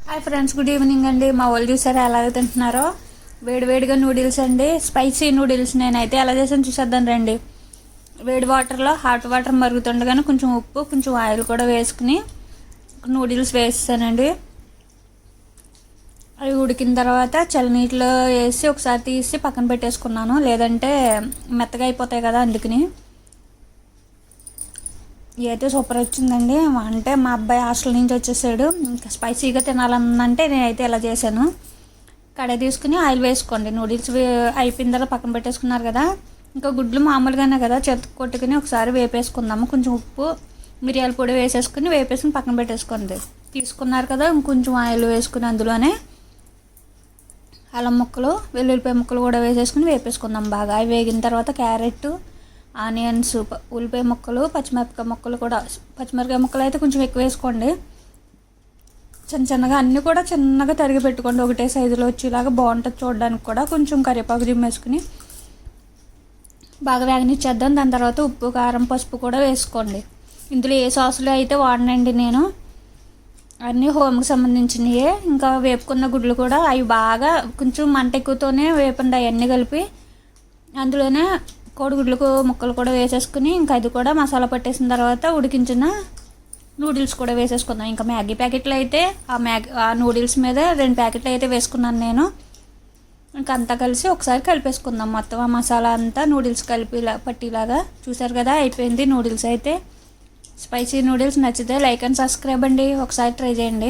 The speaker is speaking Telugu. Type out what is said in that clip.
హాయ్ ఫ్రెండ్స్, గుడ్ ఈవినింగ్ అండి. మా వాళ్ళు చూసారా ఎలాగ తింటున్నారో? వేడివేడిగా నూడిల్స్ అండి, స్పైసీ నూడిల్స్. నేనైతే ఎలా చేసాను చూసేద్దాం రండి. వేడి వాటర్లో హాట్ వాటర్ మరుగుతుండగానే కొంచెం ఉప్పు, కొంచెం ఆయిల్ కూడా వేసుకుని నూడిల్స్ వేసానండి. అవి ఉడికిన తర్వాత చల్లనీటిలో వేసి ఒకసారి తీసి పక్కన పెట్టేసుకున్నాను, లేదంటే మెత్తగా అయిపోతాయి కదా, అందుకని. ఇదైతే సూపర్ వచ్చిందండి. అంటే మా అబ్బాయి హాస్టల్ నుంచి వచ్చేసాడు, ఇంకా స్పైసీగా తినాలంటే నేనైతే ఇలా చేశాను. కడాయి తీసుకుని ఆయిల్ వేసుకోండి. నూడిల్స్ అయిపోయిన తర్వాత పక్కన పెట్టేసుకున్నారు కదా, ఇంకా గుడ్లు మామూలుగానే కదా చేతికి కొట్టుకుని ఒకసారి వేపేసుకుందాము. కొంచెం ఉప్పు, మిరియాల పొడి వేసేసుకుని వేపేసుకుని పక్కన పెట్టేసుకోండి. తీసుకున్నారు కదా, ఇంకొంచెం ఆయిల్ వేసుకుని అందులోనే అల్లం ముక్కలు, వెల్లుల్లిపాయ ముక్కలు కూడా వేసేసుకుని వేపేసుకుందాం బాగా. అవి వేగిన తర్వాత క్యారెట్, ఆనియన్స్, ఉల్లిపాయ ముక్కలు, పచ్చిమిరపకాయ ముక్కలు కూడా. పచ్చిమిరపకాయ ముక్కలు అయితే కొంచెం ఎక్కువ వేసుకోండి. చిన్న చిన్నగా అన్నీ కూడా చిన్నగా తరిగి పెట్టుకోండి, ఒకటే సైజులో వచ్చేలాగా బాగుంటుంది చూడడానికి కూడా. కొంచెం కరివేపాకు జిమ్మేసుకుని బాగా వేగనిచ్చేద్దాం. దాని తర్వాత ఉప్పు, కారం, పసుపు కూడా వేసుకోండి. ఇందులో ఏ సాసులు అయితే వాడనండి నేను, అన్నీ హోమ్కి సంబంధించినవి. ఇంకా వేపుకున్న గుడ్లు కూడా అవి బాగా కొంచెం మంట ఎక్కువతోనే వేపండి. అవన్నీ కలిపి అందులోనే కోడిగుడ్లకు ముక్కలు కూడా వేసేసుకుని ఇంకా అది కూడా మసాలా పట్టేసిన తర్వాత ఉడికించిన నూడిల్స్ కూడా వేసేసుకుందాం. ఇంకా మ్యాగీ ప్యాకెట్లు అయితే ఆ నూడిల్స్ మీద 2 ప్యాకెట్లు అయితే వేసుకున్నాను నేను. ఇంకా అంతా కలిసి ఒకసారి కలిపేసుకుందాం మొత్తం. ఆ మసాలా అంతా నూడిల్స్ కలిపి పట్టిలాగా. చూసారు కదా, అయిపోయింది నూడిల్స్ అయితే. స్పైసీ నూడిల్స్ నచ్చితే లైక్ అండ్ సబ్స్క్రైబ్ అండి, ఒకసారి ట్రై చేయండి.